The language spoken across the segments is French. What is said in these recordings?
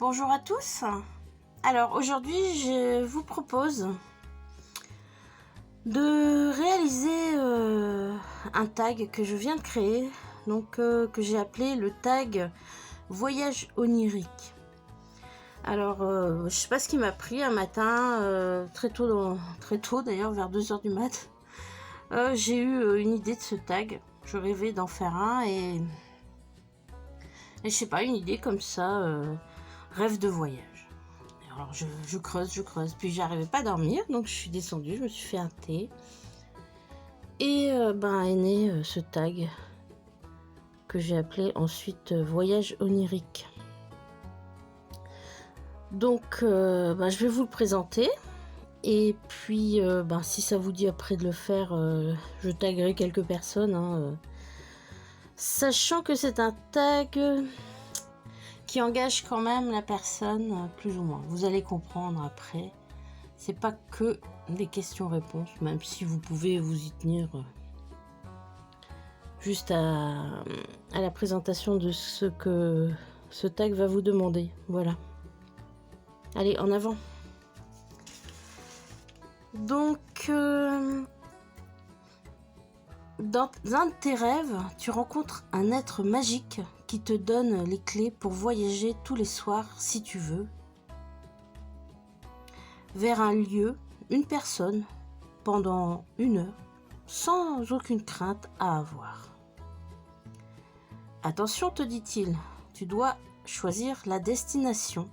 Bonjour à tous. Alors aujourd'hui je vous propose de réaliser un tag que je viens de créer, donc que j'ai appelé le tag voyage onirique. Alors je sais pas ce qui m'a pris un matin, très tôt d'ailleurs, vers 2h du mat. J'ai eu une idée de ce tag, je rêvais d'en faire un et je sais pas, une idée comme ça, rêve de voyage. Alors je creuse, puis j'arrivais pas à dormir, donc je suis descendue, je me suis fait un thé et est né ce tag que j'ai appelé ensuite voyage onirique. Donc je vais vous le présenter et puis si ça vous dit après de le faire, je taguerai quelques personnes, sachant que c'est un tag qui engage quand même la personne plus ou moins. Vous allez comprendre après. C'est pas que des questions-réponses, même si vous pouvez vous y tenir juste à la présentation de ce que ce tag va vous demander. Voilà. Allez, en avant. Donc, dans un de tes rêves, tu rencontres un être magique qui te donne les clés pour voyager tous les soirs, si tu veux, vers un lieu, une personne, pendant 1 heure, sans aucune crainte à avoir. Attention, te dit-il, tu dois choisir la destination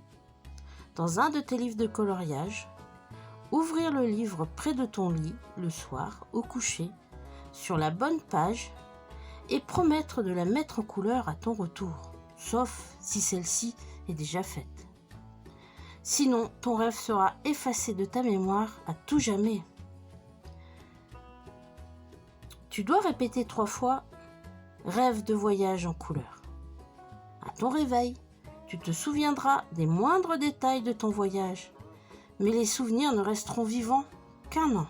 dans un de tes livres de coloriage, ouvrir le livre près de ton lit le soir, au coucher, sur la bonne page, et promettre de la mettre en couleur à ton retour, sauf si celle-ci est déjà faite. Sinon, ton rêve sera effacé de ta mémoire à tout jamais. Tu dois répéter 3 fois « Rêve de voyage en couleur ». À ton réveil, tu te souviendras des moindres détails de ton voyage, mais les souvenirs ne resteront vivants qu'1 an.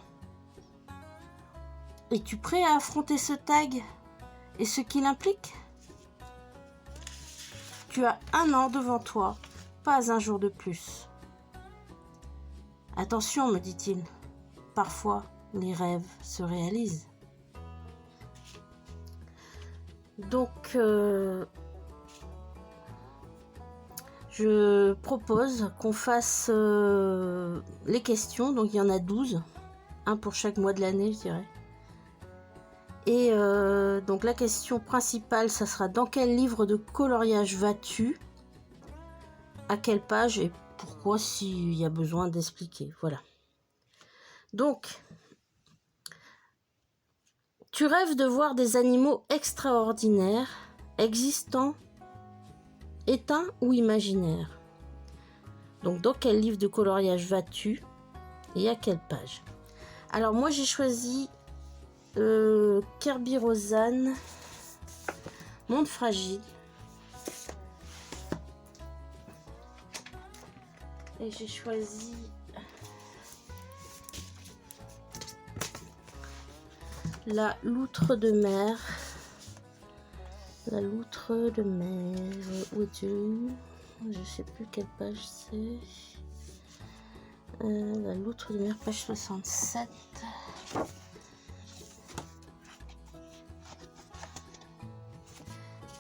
Es-tu prêt à affronter ce tag et ce qu'il implique? Tu as 1 an devant toi, pas un jour de plus. Attention, me dit-il, parfois les rêves se réalisent. Donc, je propose qu'on fasse les questions. Donc, il y en a 12, un pour chaque mois de l'année, je dirais. Et donc, la question principale, ça sera: dans quel livre de coloriage vas-tu? À quelle page et pourquoi, s'il y a besoin d'expliquer. Voilà. Donc, tu rêves de voir des animaux extraordinaires, existants, éteints ou imaginaires. Donc, dans quel livre de coloriage vas-tu et à quelle page? Alors, moi, j'ai choisi Kerby Rosanes, Monde fragile. Et j'ai choisi La loutre de mer. La loutre de mer. Où es-tu? Je sais plus quelle page c'est. La loutre de mer, page 67.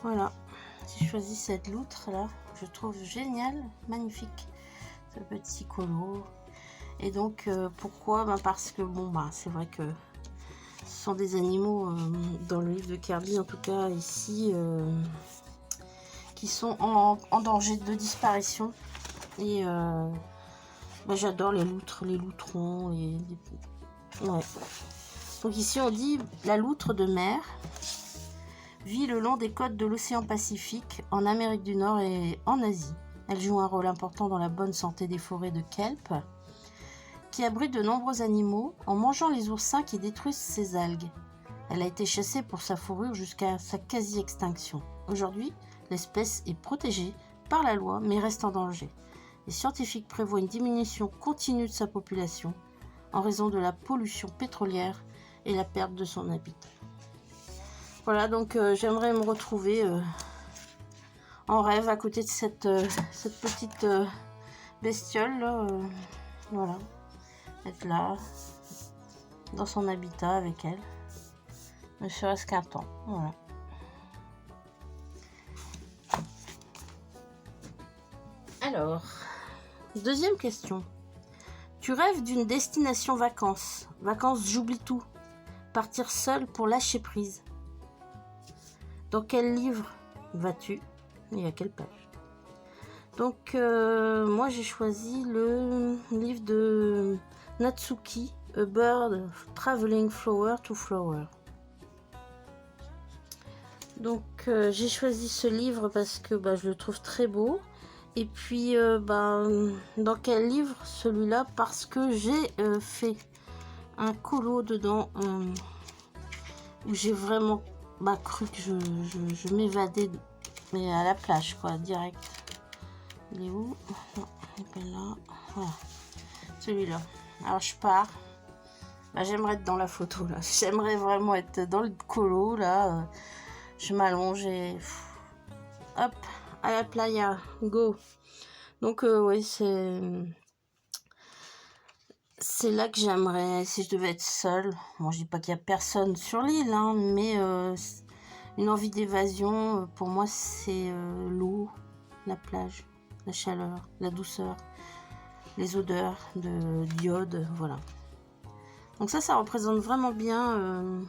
Voilà. J'ai choisi cette loutre là. Je trouve génial, magnifique. Ce petit colo. Et donc pourquoi? Parce que c'est vrai que ce sont des animaux, dans le livre de Kerby en tout cas ici, qui sont en danger de disparition. Et j'adore les loutres, les loutrons. Ouais. Donc ici on dit la loutre de mer vit le long des côtes de l'océan Pacifique, en Amérique du Nord et en Asie. Elle joue un rôle important dans la bonne santé des forêts de kelp, qui abrite de nombreux animaux en mangeant les oursins qui détruisent ces algues. Elle a été chassée pour sa fourrure jusqu'à sa quasi-extinction. Aujourd'hui, l'espèce est protégée par la loi mais reste en danger. Les scientifiques prévoient une diminution continue de sa population en raison de la pollution pétrolière et la perte de son habitat. Voilà, donc j'aimerais me retrouver en rêve à côté de cette petite bestiole là, voilà, être là dans son habitat avec elle, ne serait-ce qu'un temps, voilà. Alors, deuxième question. Tu rêves d'une destination vacances. Vacances, j'oublie tout. Partir seul pour lâcher prise. Dans quel livre vas-tu et à quelle page? Donc, moi j'ai choisi le livre de Natsuki, A Bird Traveling Flower to Flower. Donc, j'ai choisi ce livre parce que je le trouve très beau. Et puis, dans quel livre? Celui-là, parce que j'ai fait un colo dedans où j'ai vraiment cru que je m'évadais, mais à la plage, quoi, direct. Il est où? Non, il est pas là. Voilà, celui-là. Alors, je pars. J'aimerais être dans la photo, là. J'aimerais vraiment être dans le colo, là. Je m'allonge et... hop, à la playa, go. Donc oui, c'est là que j'aimerais, si je devais être seule. Bon, je dis pas qu'il y a personne sur l'île, hein, mais une envie d'évasion, pour moi, c'est l'eau, la plage, la chaleur, la douceur, les odeurs de d'iode, voilà. Donc ça représente vraiment bien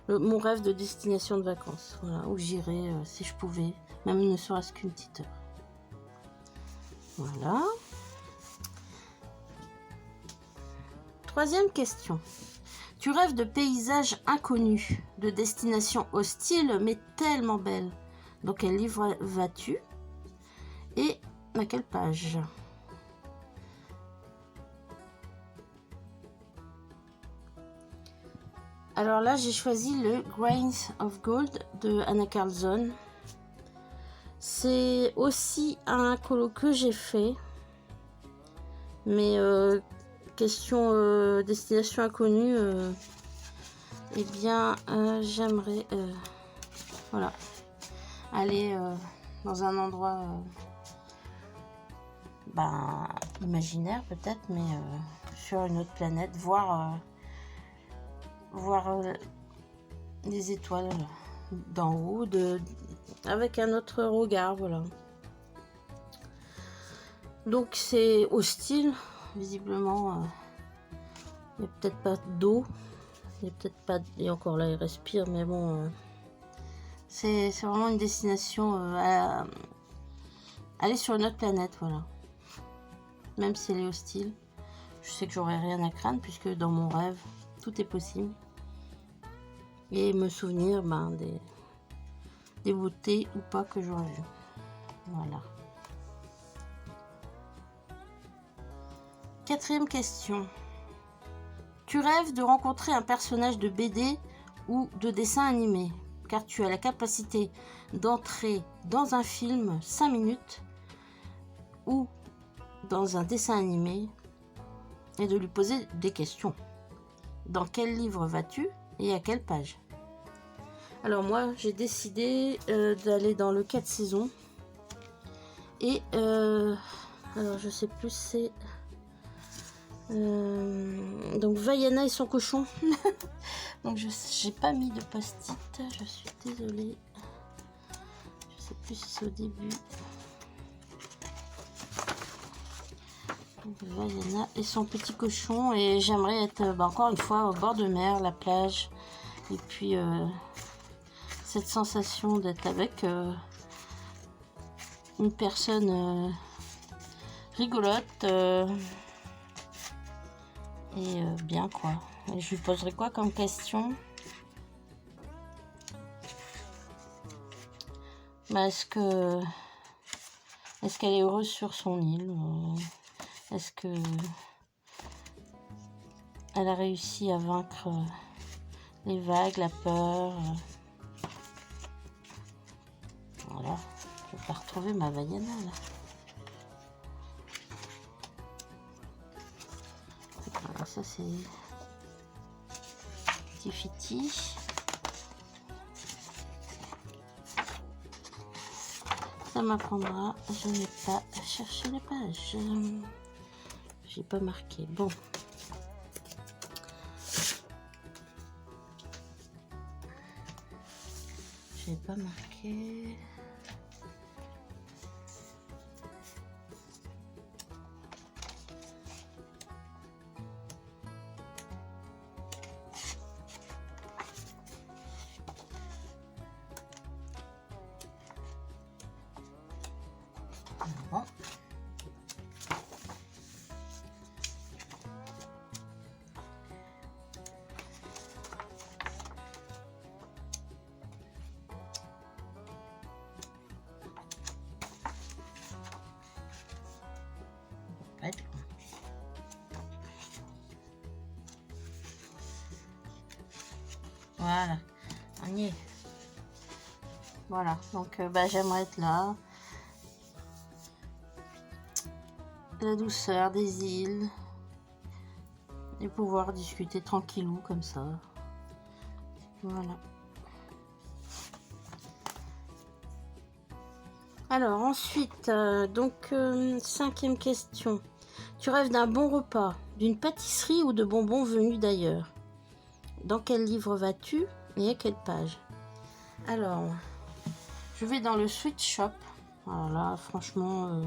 mon rêve de destination de vacances, voilà, où j'irais si je pouvais, même ne serait-ce qu'une petite heure. Voilà. Troisième question. Tu rêves de paysages inconnus, de destinations hostiles mais tellement belles. Dans quel livre vas-tu et à quelle page? Alors là, j'ai choisi le Grains of Gold de Anna Carlson. C'est aussi un colo que j'ai fait, mais question destination inconnue, eh bien j'aimerais voilà, aller dans un endroit imaginaire peut-être, mais sur une autre planète, voir les étoiles d'en haut, avec un autre regard, voilà. Donc c'est hostile, visiblement. Il n'y a peut-être pas d'eau, il y a peut-être pas, et encore là il respire, mais bon, c'est vraiment une destination à aller sur une autre planète, voilà. Même si elle est hostile, je sais que j'aurai rien à craindre puisque dans mon rêve tout est possible. Et me souvenir des beautés ou pas que j'aurais vues. Voilà. Quatrième question. Tu rêves de rencontrer un personnage de BD ou de dessin animé, car tu as la capacité d'entrer dans un film 5 minutes ou dans un dessin animé et de lui poser des questions. Dans quel livre vas-tu et à quelle page? Alors moi, j'ai décidé d'aller dans le 4 saisons. Et alors je sais plus, c'est donc Vaiana et son cochon. Donc j'ai pas mis de post-it, je suis désolée. Je sais plus si c'est au début. Donc Vaiana et son petit cochon, et j'aimerais être encore une fois au bord de mer, la plage, et puis cette sensation d'être avec une personne rigolote et bien, quoi. Et je lui poserai quoi comme question? Est-ce qu'elle est heureuse sur son île? Est-ce que elle a réussi à vaincre les vagues, la peur? Voilà, je vais pas retrouver ma Vaiana là. Alors ça c'est Tifiti. Ça m'apprendra. Je n'ai pas à chercher les pages. J'ai pas marqué. Bon. J'ai pas marqué. Bon. Voilà, on y est. Voilà, donc j'aimerais être là. La douceur des îles. Et pouvoir discuter tranquillou comme ça. Voilà. Alors ensuite, cinquième question. Tu rêves d'un bon repas, d'une pâtisserie ou de bonbons venus d'ailleurs? Dans quel livre vas-tu et à quelle page? Alors, je vais dans le sweet shop. Alors là, franchement,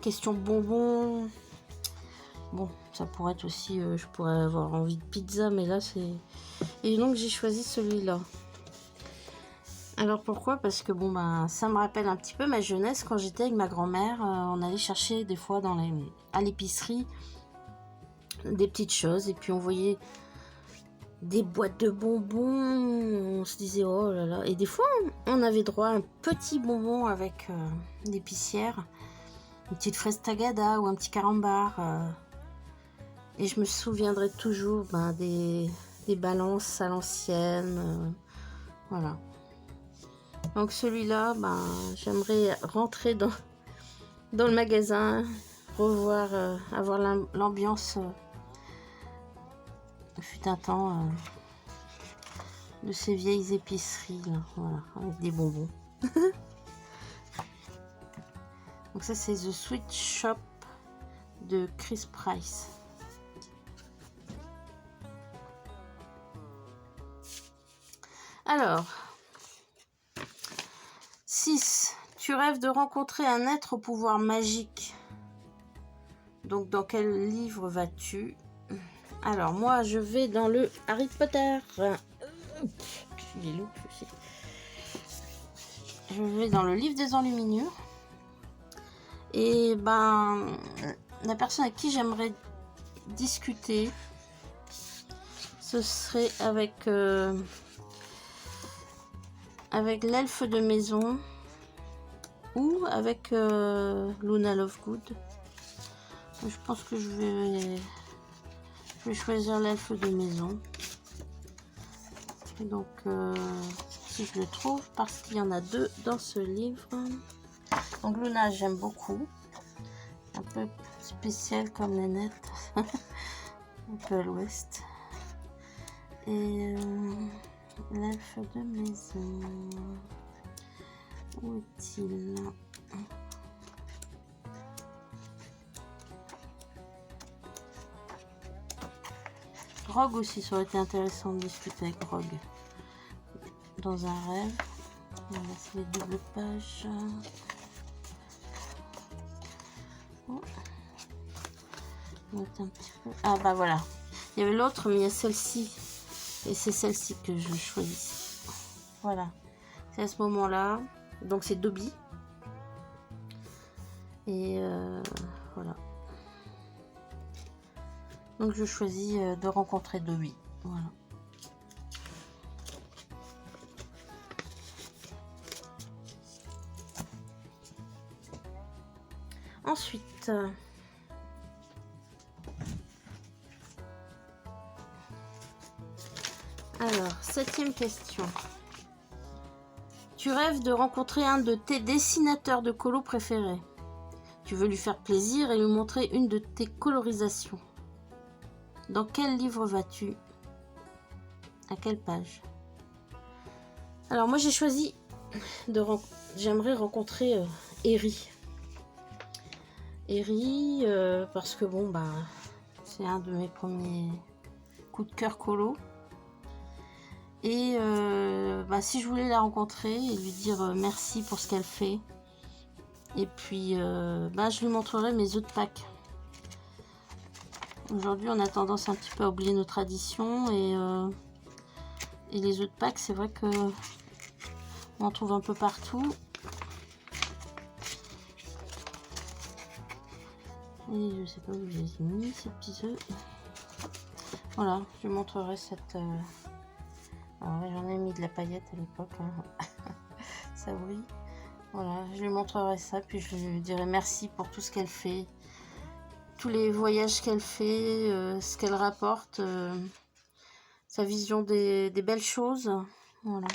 question bonbons. Bon, ça pourrait être aussi, je pourrais avoir envie de pizza, mais là c'est... Et donc j'ai choisi celui-là. Alors pourquoi? Parce que ça me rappelle un petit peu ma jeunesse quand j'étais avec ma grand-mère. On allait chercher des fois à l'épicerie des petites choses et puis on voyait des boîtes de bonbons. On se disait oh là là. Et des fois on avait droit à un petit bonbon avec l'épicière, une petite fraise tagada ou un petit carambar. Et je me souviendrai toujours des balances à l'ancienne. Voilà. Donc celui-là, j'aimerais rentrer dans le magasin, revoir, avoir l'ambiance fut un temps de ces vieilles épiceries, là, voilà, avec des bonbons. Donc ça c'est The Sweet Shop de Chris Price. Alors, 6. Tu rêves de rencontrer un être au pouvoir magique. Donc, dans quel livre vas-tu? Alors, moi, je vais dans le Harry Potter. Je vais dans le livre des enluminures. Et la personne avec qui j'aimerais discuter, ce serait avec l'elfe de maison ou avec Luna Lovegood. Je pense que je vais choisir l'elfe de maison. Et donc si je le trouve, parce qu'il y en a 2 dans ce livre. Donc Luna, j'aime beaucoup. Un peu spécial comme Nénette. Un peu à l'ouest. Et l'elfe de maison. Où est-il? Rogue aussi, ça aurait été intéressant de discuter avec Rogue. Dans un rêve. Voilà, c'est les doubles pages. Oh. Un petit peu. Ah voilà. Il y avait l'autre, mais il y a celle-ci. Et c'est celle-ci que je choisis. Voilà. C'est à ce moment-là. Donc c'est Dobby. Et voilà. Donc je choisis de rencontrer Dobby. Voilà. Ensuite, alors, 7e question. Tu rêves de rencontrer un de tes dessinateurs de colo préférés. Tu veux lui faire plaisir et lui montrer une de tes colorisations. Dans quel livre vas-tu? À quelle page? Alors moi j'ai choisi j'aimerais rencontrer Eri. Eri, parce que bon, bah, c'est un de mes premiers coups de cœur colo. Et bah, si je voulais la rencontrer et lui dire merci pour ce qu'elle fait. Et puis, bah, je lui montrerai mes œufs de Pâques. Aujourd'hui, on a tendance un petit peu à oublier nos traditions. Et les œufs de Pâques, c'est vrai que on en trouve un peu partout. Et je sais pas où je les ai mis, ces petits œufs. Voilà, je lui montrerai cette... Alors j'en ai mis de la paillette à l'époque. Hein. Ça brille. Voilà, je lui montrerai ça, puis je lui dirai merci pour tout ce qu'elle fait. Tous les voyages qu'elle fait, ce qu'elle rapporte. Sa vision des belles choses. Voilà.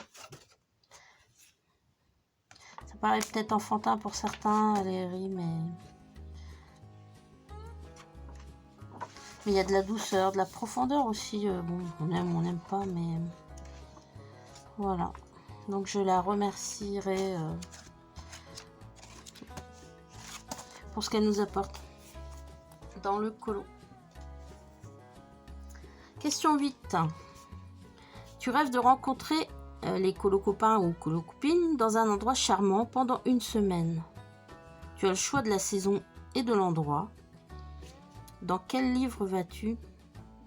Ça paraît peut-être enfantin pour certains, Eri, mais il y a de la douceur, de la profondeur aussi. Bon, on n'aime pas, mais voilà. Donc je la remercierai pour ce qu'elle nous apporte dans le colo. Question 8. Tu rêves de rencontrer les colo-copains ou colo-copines dans un endroit charmant pendant une semaine. Tu as le choix de la saison et de l'endroit. Dans quel livre vas-tu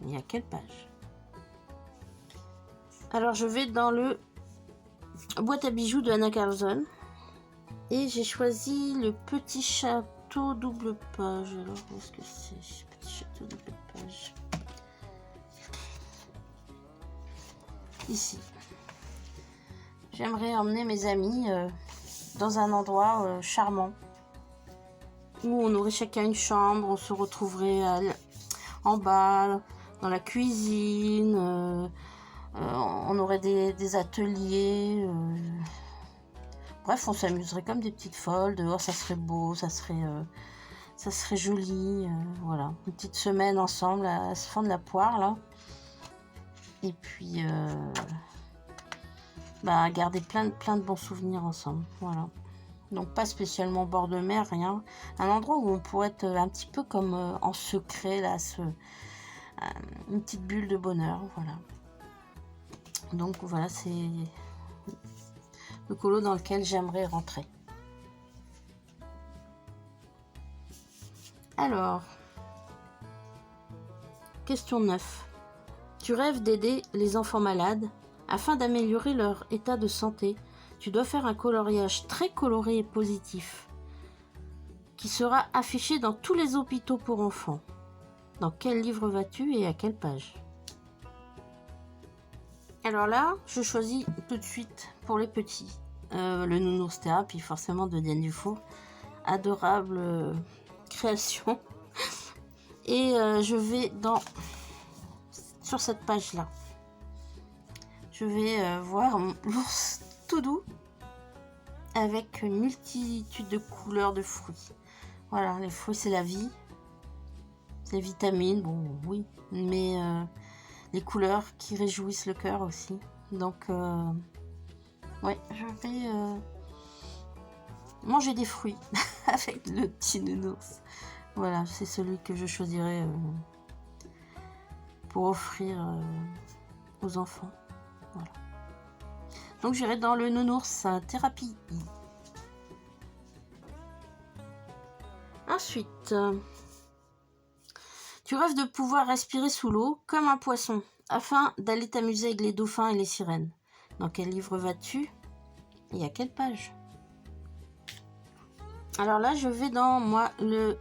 et à quelle page? Alors je vais dans le boîte à bijoux de Anna Carlson et j'ai choisi le petit château double page. Alors où est-ce que c'est? Petit château double page. Ici. J'aimerais emmener mes amis dans un endroit charmant où on aurait chacun une chambre, on se retrouverait en bas, dans la cuisine, on aurait des ateliers, bref, on s'amuserait comme des petites folles, dehors ça serait beau, ça serait joli, voilà, une petite semaine ensemble à se fendre la poire là, et puis bah, garder plein de bons souvenirs ensemble, voilà. Donc pas spécialement bord de mer, rien. Un endroit où on pourrait être un petit peu comme en secret, là, une petite bulle de bonheur, voilà. Donc voilà, c'est le colo dans lequel j'aimerais rentrer. Alors, question 9. Tu rêves d'aider les enfants malades afin d'améliorer leur état de santé. Tu dois faire un coloriage très coloré et positif qui sera affiché dans tous les hôpitaux pour enfants. Dans quel livre vas-tu et à quelle page? Alors là, je choisis tout de suite pour les petits. Le Nounours Thérapie, forcément, de Diane Dufour. Adorable création. Et je vais sur cette page-là. Je vais voir l'ours tout doux avec une multitude de couleurs de fruits. Voilà, les fruits c'est la vie, c'est les vitamines, bon oui, mais les couleurs qui réjouissent le cœur aussi. Donc ouais, je vais manger des fruits avec le petit nounours. Voilà, c'est celui que je choisirais pour offrir aux enfants. Voilà. Donc j'irai dans le Nounours Thérapie. Ensuite, tu rêves de pouvoir respirer sous l'eau comme un poisson afin d'aller t'amuser avec les dauphins et les sirènes. Dans quel livre vas-tu et à quelle page? Alors là, je vais dans moi le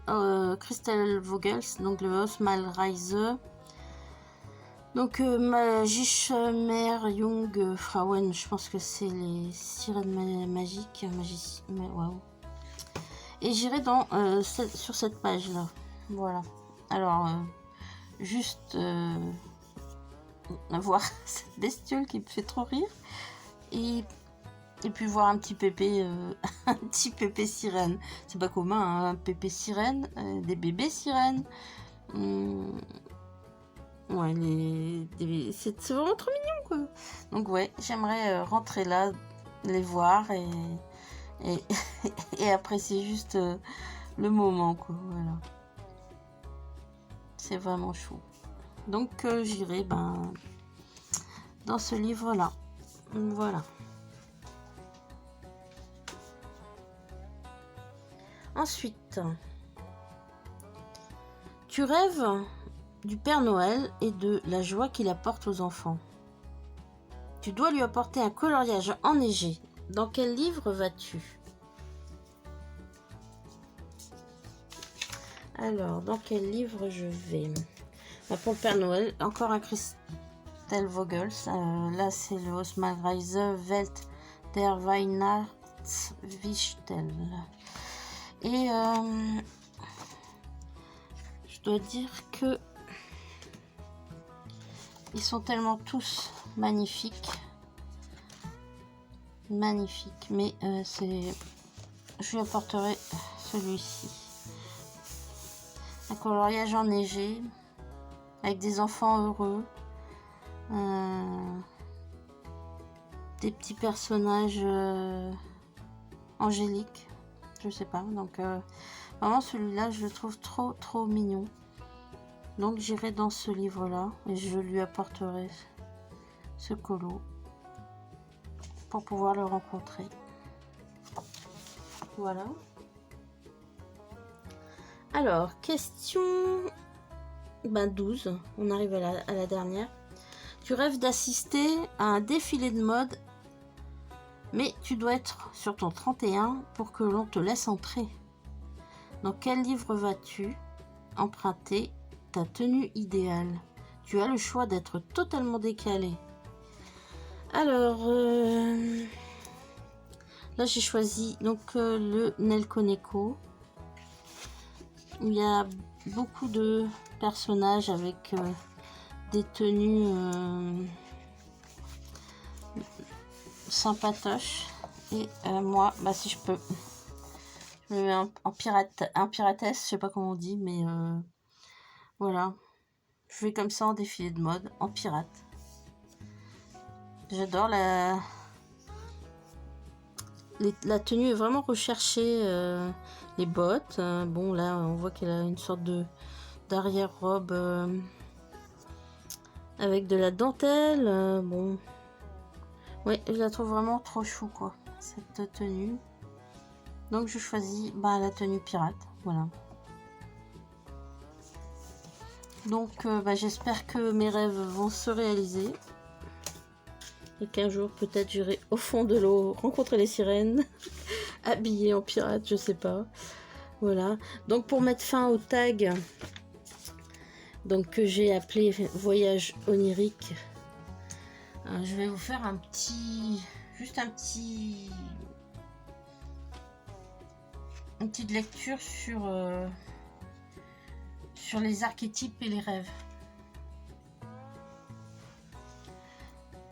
Christel Vogels, donc le Osmalreise. Donc Magischmer Jung Frauen, je pense que c'est les sirènes magiques, waouh. Et j'irai sur cette page là. Voilà. Alors juste voir cette bestiole qui me fait trop rire et puis voir un petit pépé un petit pépé sirène. C'est pas commun, hein, un pépé sirène, des bébés sirènes. Ouais, c'est vraiment trop mignon quoi. Donc ouais, j'aimerais rentrer là les voir et, et apprécier juste le moment, quoi. Voilà. C'est vraiment chou. Donc j'irai dans ce livre-là. Voilà. Ensuite, tu rêves du Père Noël et de la joie qu'il apporte aux enfants. Tu dois lui apporter un coloriage enneigé. Dans quel livre vas-tu? Alors, dans quel livre je vais? Pour le Père Noël, encore un Christel Vogels. Là, c'est le Osmalreise Welt der Weihnachtswichtel. Et je dois dire que ils sont tellement tous magnifiques. Magnifiques. Mais je lui apporterai celui-ci. Un coloriage enneigé. Avec des enfants heureux. Des petits personnages angéliques. Je sais pas. Donc vraiment celui-là, je le trouve trop mignon. Donc j'irai dans ce livre-là et je lui apporterai ce colo pour pouvoir le rencontrer. Voilà. Alors, question 12. On arrive à la dernière. Tu rêves d'assister à un défilé de mode, mais tu dois être sur ton 31 pour que l'on te laisse entrer. Dans quel livre vas-tu emprunter ta tenue idéale? Tu as le choix d'être totalement décalé. Alors, là j'ai choisi donc le Nelkoneko. Il y a beaucoup de personnages avec des tenues sympatoches. Et moi, si je peux, je me mets en piratesse, je sais pas comment on dit, mais voilà. Je vais comme ça en défilé de mode, en pirate. J'adore la tenue est vraiment recherchée. Les bottes. Bon, là, on voit qu'elle a une sorte d'arrière-robe avec de la dentelle. Bon. Ouais, je la trouve vraiment trop chou, quoi, cette tenue. Donc, je choisis la tenue pirate. Voilà. Donc, j'espère que mes rêves vont se réaliser. Et qu'un jour, peut-être, j'irai au fond de l'eau rencontrer les sirènes, habillée en pirate, je sais pas. Voilà. Donc, pour mettre fin au tag, donc que j'ai appelé Voyage onirique, je vais vous faire une petite lecture sur les archétypes et les rêves.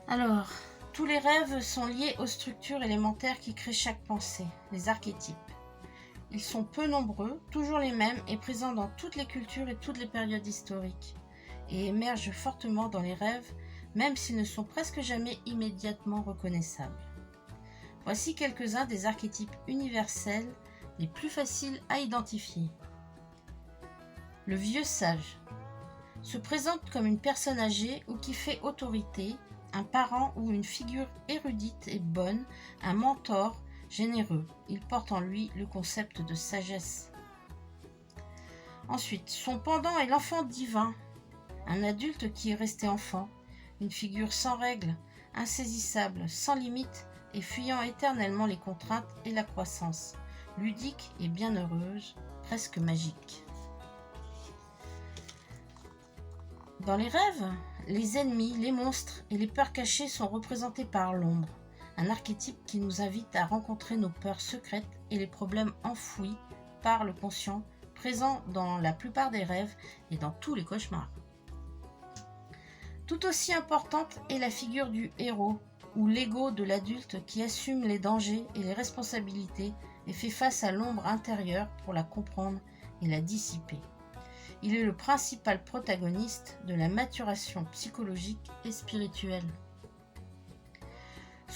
Alors, tous les rêves sont liés aux structures élémentaires qui créent chaque pensée, les archétypes. Ils sont peu nombreux, toujours les mêmes et présents dans toutes les cultures et toutes les périodes historiques, et émergent fortement dans les rêves, même s'ils ne sont presque jamais immédiatement reconnaissables. Voici quelques-uns des archétypes universels les plus faciles à identifier. Le vieux sage se présente comme une personne âgée ou qui fait autorité, un parent ou une figure érudite et bonne, un mentor généreux. Il porte en lui le concept de sagesse. Ensuite, son pendant est l'enfant divin, un adulte qui est resté enfant, une figure sans règles, insaisissable, sans limite et fuyant éternellement les contraintes et la croissance, ludique et bienheureuse, presque magique. Dans les rêves, les ennemis, les monstres et les peurs cachées sont représentés par l'ombre, un archétype qui nous invite à rencontrer nos peurs secrètes et les problèmes enfouis par le conscient, présents dans la plupart des rêves et dans tous les cauchemars. Tout aussi importante est la figure du héros, ou l'ego de l'adulte qui assume les dangers et les responsabilités et fait face à l'ombre intérieure pour la comprendre et la dissiper. Il est le principal protagoniste de la maturation psychologique et spirituelle.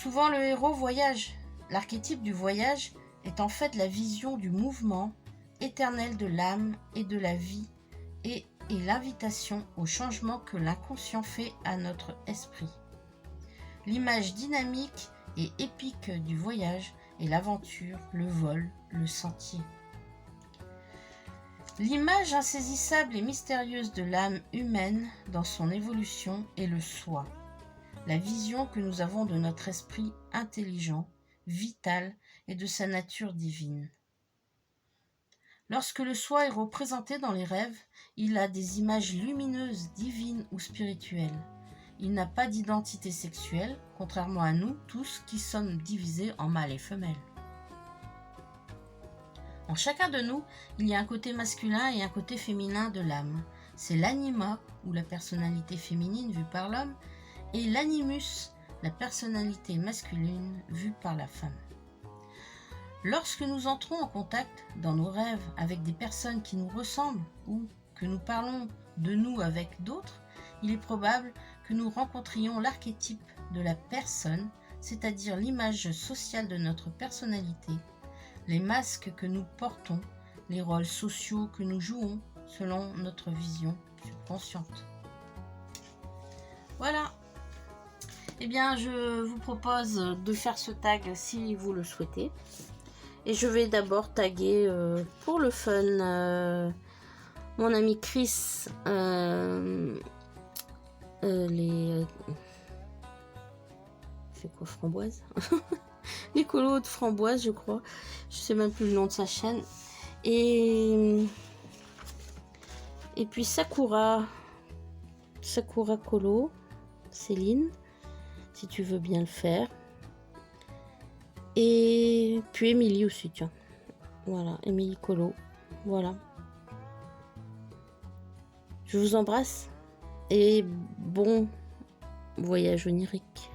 Souvent, le héros voyage. L'archétype du voyage est en fait la vision du mouvement éternel de l'âme et de la vie et l'invitation au changement que l'inconscient fait à notre esprit. L'image dynamique et épique du voyage est l'aventure, le vol, le sentier. L'image insaisissable et mystérieuse de l'âme humaine dans son évolution est le soi, la vision que nous avons de notre esprit intelligent, vital et de sa nature divine. Lorsque le soi est représenté dans les rêves, il a des images lumineuses, divines ou spirituelles. Il n'a pas d'identité sexuelle, contrairement à nous tous qui sommes divisés en mâles et femelles. En chacun de nous, il y a un côté masculin et un côté féminin de l'âme. C'est l'anima, ou la personnalité féminine vue par l'homme, et l'animus, la personnalité masculine vue par la femme. Lorsque nous entrons en contact dans nos rêves avec des personnes qui nous ressemblent ou que nous parlons de nous avec d'autres, il est probable que nous rencontrions l'archétype de la personne, c'est-à-dire l'image sociale de notre personnalité, les masques que nous portons, les rôles sociaux que nous jouons selon notre vision subconsciente. Voilà. Eh bien, je vous propose de faire ce tag si vous le souhaitez. Et je vais d'abord taguer pour le fun mon ami Chris les... c'est quoi, framboise? Les colos de framboise, je crois. Je sais même plus le nom de sa chaîne. Et puis Sakura Colo, Céline, si tu veux bien le faire. Et puis Émilie aussi, tiens. Voilà, Émilie Colo. Voilà. Je vous embrasse et bon voyage onirique.